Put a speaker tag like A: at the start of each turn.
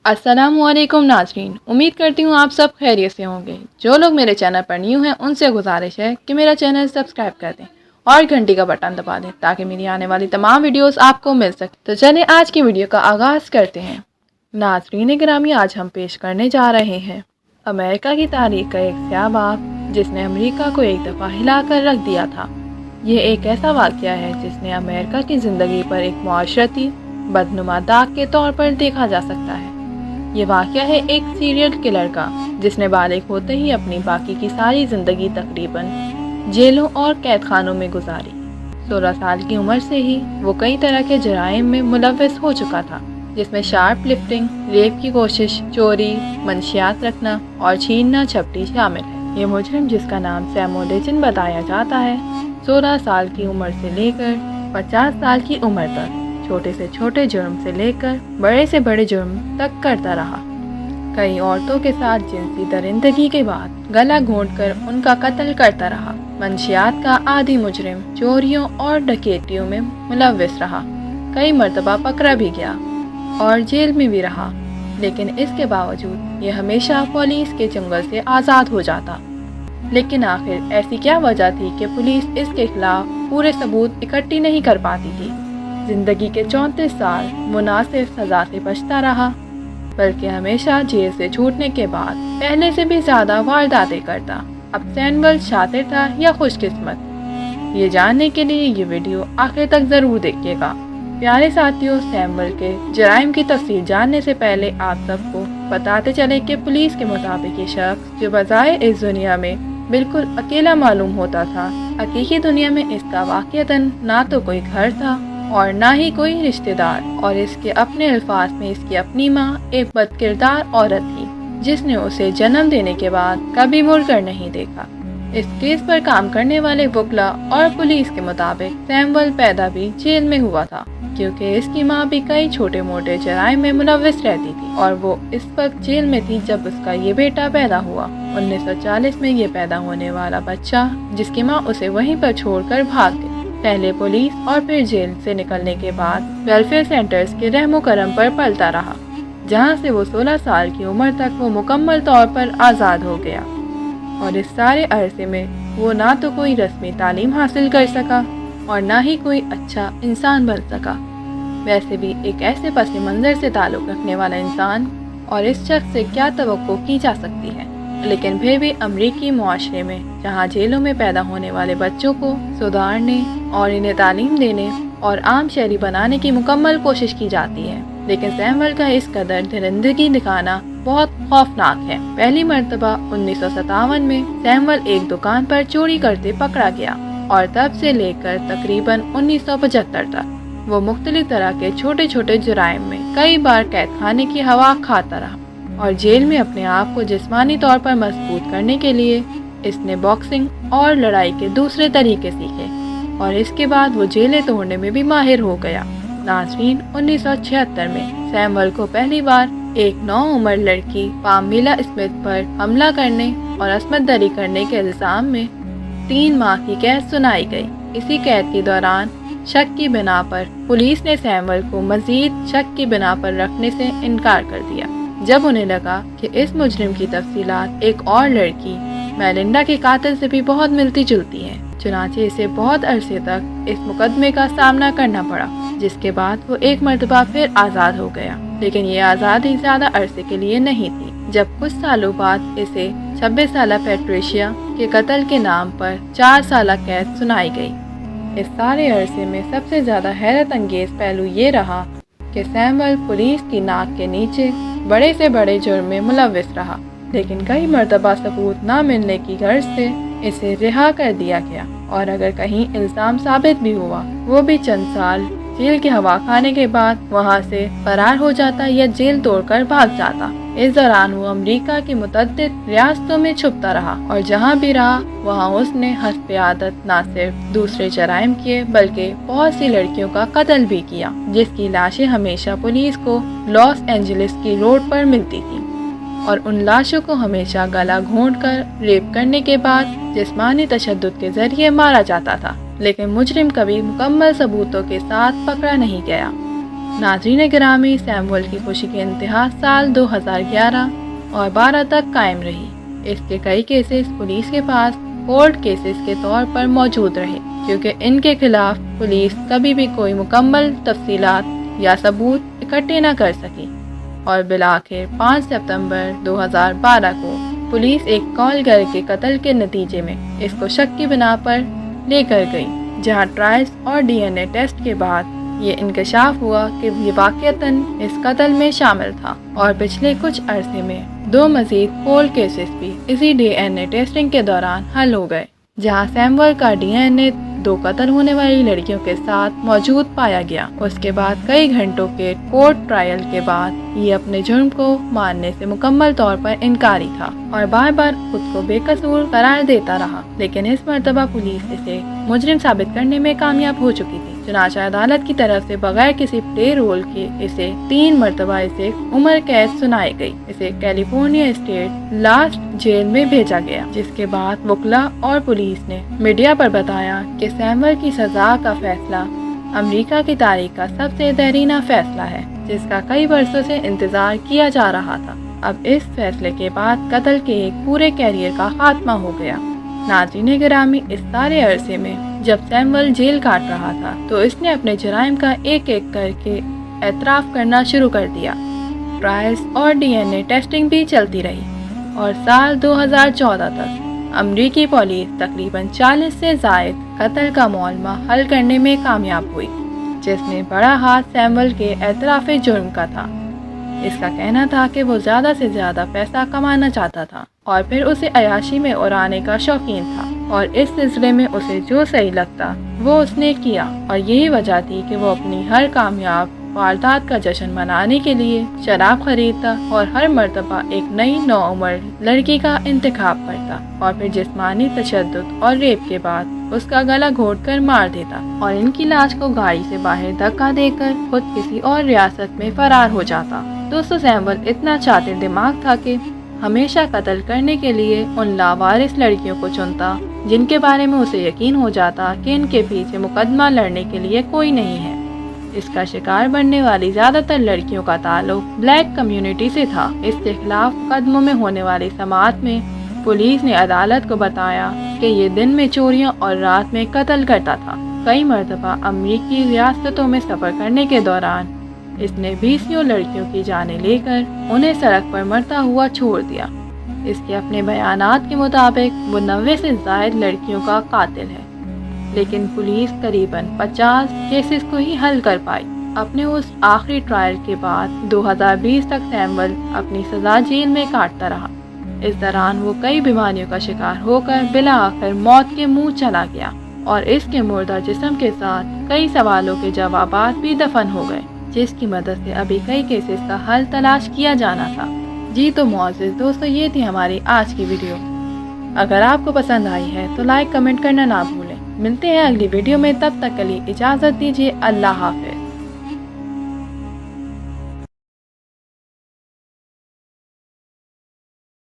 A: अस्सलाम वालेकुम नाज़रीन, उम्मीद करती हूँ आप सब खैरियत से होंगे। जो लोग मेरे चैनल पर न्यू हैं उनसे गुजारिश है कि मेरा चैनल सब्सक्राइब कर दें और घंटी का बटन दबा दें ताकि मेरी आने वाली तमाम वीडियोस आपको मिल सके। तो चलिए आज की वीडियो का आगाज़ करते हैं। नाज़रीन गिरामी, आज हम पेश करने जा रहे हैं अमेरिका की तारीख का एक स्याह बाग जिसने अमेरिका को एक दफ़ा हिलाकर रख दिया था। ये एक ऐसा वाक़या है जिसने अमेरिका की ज़िंदगी पर एक मुआशरती बदनुमा दाग के तौर पर देखा जा सकता है। ये वाक़या है एक सीरियल किलर का जिसने बालिग होते ही अपनी बाकी की सारी ज़िंदगी तकरीबन जेलों और कैद खानों में गुजारी। 16 साल की उम्र से ही वो कई तरह के जराइम में मुलव्वस हो चुका था, जिसमें शार्प लिफ्टिंग, रेप की कोशिश, चोरी, मंशियात रखना और छीनना छपटी शामिल है। ये मुजरिम, जिसका नाम सैमुअल लिंच बताया जाता है, 16 साल की उम्र से लेकर 50 साल की उम्र तक छोटे से छोटे जुर्म से लेकर बड़े से बड़े जुर्म तक करता रहा। कई औरतों के साथ जिनसी दरिंदगी के बाद गला घोंटकर उनका कत्ल करता रहा। मंशियात का आदी मुजरिम चोरियों और डकैतियों में मुलव्वस रहा। कई मर्तबा पकड़ा भी गया और जेल में भी रहा, लेकिन इसके बावजूद ये हमेशा पुलिस के चंगुल से आज़ाद हो जाता। लेकिन आखिर ऐसी क्या वजह थी कि पुलिस इसके खिलाफ पूरे सबूत इकट्ठी नहीं कर पाती थी। जिंदगी के 34 साल वो ना सिर्फ सज़ा से बचता रहा, बल्कि हमेशा जेल से छूटने के बाद पहले से भी ज़्यादा वारदातें करता। अब सैमुअल शातिर था या खुशकिस्मत, ये जानने के लिए ये वीडियो आखिर तक ज़रूर देखिएगा। प्यारे साथियों, सैमुअल के जराइम की तफसील जानने से पहले आप सबको बताते चले कि पुलिस के मुताबिक ये शख्स, जो बजाय इस दुनिया में बिल्कुल अकेला मालूम होता था, हकीकी दुनिया में इसका वाक़ियतन ना तो कोई घर था और ना ही कोई रिश्तेदार, और इसके अपने अल्फाज में इसकी अपनी माँ एक बदकिरदार औरत थी जिसने उसे जन्म देने के बाद कभी मुड़कर नहीं देखा। इस केस पर काम करने वाले वकला और पुलिस के मुताबिक सैमुअल पैदा भी जेल में हुआ था, क्योंकि इसकी माँ भी कई छोटे मोटे जराइम में मुलव्वस रहती थी और वो इस वक्त जेल में थी जब उसका ये बेटा पैदा हुआ। 1940 में ये पैदा होने वाला बच्चा, जिसकी माँ उसे वहीं पर छोड़कर भाग गई, पहले पुलिस और फिर जेल से निकलने के बाद वेलफेयर सेंटर्स के रहमो करम पर पलता रहा, जहां से वो 16 साल की उम्र तक वो मुकम्मल तौर पर आज़ाद हो गया। और इस सारे अरसे में वो ना तो कोई रस्मी तालीम हासिल कर सका और ना ही कोई अच्छा इंसान बन सका। वैसे भी एक ऐसे पस मंज़र से ताल्लुक़ रखने वाला इंसान और इस शख्स से क्या तवक्को की जा सकती है। लेकिन फिर भी अमरीकी मुआशरे में जहाँ जेलों में पैदा होने वाले बच्चों को सुधारने और इन्हें तालीम देने और आम शहरी बनाने की मुकम्मल कोशिश की जाती है, लेकिन सैमुअल का इस कदर दरिंदगी दिखाना बहुत खौफनाक है। पहली मर्तबा 1957 में सैमुअल एक दुकान पर चोरी करते पकड़ा गया और तब से लेकर तकरीबन 1975 तक वो मुख्तलिफ तरह के छोटे छोटे जुराइम में कई बार कैद खाने की हवा खाता रहा। और जेल में अपने आप को जिस्मानी तौर पर मजबूत करने के लिए इसने बॉक्सिंग और लड़ाई के दूसरे तरीके सीखे और इसके बाद वो जेलें तोड़ने में भी माहिर हो गया। नाज़रीन, 1976 में सैमुअल को पहली बार एक 9 उम्र लड़की पामिला स्मिथ पर हमला करने और असमत दरी करने के इल्ज़ाम में 3 माह की कैद सुनाई गई। इसी कैद के दौरान शक की बिना पर पुलिस ने सैमुअल को मजीद शक की बिना पर रखने से इनकार कर दिया, जब उन्हें लगा कि इस मुजरिम की तफसीलात एक और लड़की मेलिंडा के कातिल से भी बहुत मिलती जुलती हैं। चुनांचे इसे बहुत अरसे तक इस मुकदमे का सामना करना पड़ा, जिसके बाद वो एक मर्तबा फिर आज़ाद हो गया। लेकिन ये आज़ादी ज़्यादा अरसे के लिए नहीं थी, जब कुछ सालों बाद इसे 26 साला पैट्रिशिया के कत्ल के नाम पर 4 साल कैद सुनाई गई। इस सारे अरसे में सबसे ज़्यादा हैरत अंगेज पहलू ये रहा कि सैमुअल पुलिस की नाक के नीचे बड़े से बड़े जुर्म में मुलव्वस रहा, लेकिन कई मर्तबा सबूत न मिलने की गर्ज से इसे रिहा कर दिया गया और अगर कहीं इल्ज़ाम साबित भी हुआ, वो भी चंद साल जेल की हवा खाने के बाद वहाँ से फरार हो जाता या जेल तोड़कर भाग जाता। इस दौरान वो अमेरिका की मुतअद्दिद रियासतों में छुपता रहा और जहाँ भी रहा वहाँ उसने हस्ब आदत न सिर्फ दूसरे जराइम किए बल्कि बहुत सी लड़कियों का कत्ल भी किया, जिसकी लाशें हमेशा पुलिस को लॉस एंजलिस की रोड पर मिलती थी और उन लाशों को हमेशा गला घोंटकर रेप करने के बाद जिस्मानी तशद्दुद के जरिए मारा जाता था। लेकिन मुजरिम कभी मुकम्मल सबूतों के साथ पकड़ा नहीं गया। नाज़रीन गिरामी, सैमुअल की खुशी की इंतहा साल 2011 और 12 तक कायम रही। इसके कई केसेस पुलिस के पास कोल्ड केसेस के तौर पर मौजूद रहे, क्योंकि इनके खिलाफ पुलिस कभी भी कोई मुकम्मल तफसीलात या सबूत इकट्ठे न कर सकी। और बिलाखिर 5 सितंबर 2012 को पुलिस एक कॉल गर्ल के कत्ल के नतीजे में इसको शक की बिना पर लेकर गई, जहां ट्रायल्स और DNA टेस्ट के बाद ये इंकशाफ हुआ कि ये वाक़तन इस कत्ल में शामिल था। और पिछले कुछ अरसे में 2 मज़ीद कोल्ड केसेस भी इसी DNA टेस्टिंग के दौरान हल हो गए, जहां सैमुअल का DNA 2 कत्ल होने वाली लड़कियों के साथ मौजूद पाया गया। उसके बाद कई घंटों के कोर्ट ट्रायल के बाद ये अपने जुर्म को मानने से मुकम्मल तौर पर इनकारी था और बार बार खुद को बेकसूर करार देता रहा, लेकिन इस मर्तबा पुलिस इसे मुजरिम साबित करने में कामयाब हो चुकी थी। चुनांचे अदालत की तरफ से बगैर किसी प्ले रोल के इसे 3 मरतबा इसे उम्र कैद सुनाई गई। इसे कैलिफोर्निया स्टेट लास्ट जेल में भेजा गया, जिसके बाद वकला और पुलिस ने मीडिया पर बताया कि सैमुअल की सजा का फैसला अमेरिका की तारीख का सबसे देरीना फैसला है, जिसका कई वर्षों से इंतजार किया जा रहा था। अब इस फैसले के बाद कत्ल के एक पूरे कैरियर का खात्मा हो गया। नाज़रीन गिरामी, इस सारे अरसे में जब सैमुअल जेल काट रहा था तो इसने अपने जराइम का एक एक करके एतराफ़ करना शुरू कर दिया। ट्रायल्स और DNA टेस्टिंग भी चलती रही और साल 2014 तक अमरीकी पुलिस तकरीबन 40 से ज़ायद कत्ल का मामला हल करने में कामयाब हुई, जिसमें बड़ा हाथ सैमुअल के एतराफ़ जुर्म का था। इसका कहना था कि वो ज़्यादा से ज़्यादा पैसा कमाना चाहता था और फिर उसे अयाशी में उड़ाने का शौकीन था, और इस सिलसिले में उसे जो सही लगता वो उसने किया। और यही वजह थी कि वो अपनी हर कामयाब वारदात का जश्न मनाने के लिए शराब खरीदता और हर मर्तबा एक नई नौउम्र लड़की का इंतखाब करता और फिर जिस्मानी तशद्दुद और रेप के बाद उसका गला घोट कर मार देता और इनकी लाश को गाड़ी से बाहर धक्का देकर खुद किसी और रियासत में फरार हो जाता। दोस्तों, सैमुअल इतना शातिर दिमाग था कि हमेशा कत्ल करने के लिए उन लावारिस लड़कियों को चुनता जिनके बारे में उसे यकीन हो जाता कि इनके पीछे मुकदमा लड़ने के लिए कोई नहीं है। इसका शिकार बनने वाली ज्यादातर लड़कियों का ताल्लुक ब्लैक कम्युनिटी से था। इसके खिलाफ मुकदमों में होने वाली समाअत में पुलिस ने अदालत को बताया कि ये दिन में चोरियां और रात में कत्ल करता था। कई मरतबा अमरीकी रियासतों में सफर करने के दौरान इसने 20 लड़कियों की जानें लेकर उन्हें सड़क पर मरता हुआ छोड़ दिया। इसके अपने बयानात के मुताबिक वो 90 से ज़ायद लड़कियों का कातिल है, लेकिन पुलिस करीबन 50 केसेस को ही हल कर पाई। अपने उस आखिरी ट्रायल के बाद 2020 तक सैमुअल अपनी सजा जेल में काटता रहा। इस दौरान वो कई बीमारियों का शिकार होकर बिला आखिर मौत के मुंह चला गया और इसके मुर्दा जिस्म के साथ कई सवालों के जवाबात भी दफन हो गए, जिसकी मदद से अभी कई केसेस का हल तलाश किया जाना था। जी तो मुअज़्ज़िज़ दोस्तों, ये थी हमारी आज की वीडियो। अगर आपको पसंद आई है तो लाइक कमेंट करना ना भूलें। मिलते हैं अगली वीडियो में, तब तक के लिए इजाज़त दीजिए। अल्लाह हाफ़िज़।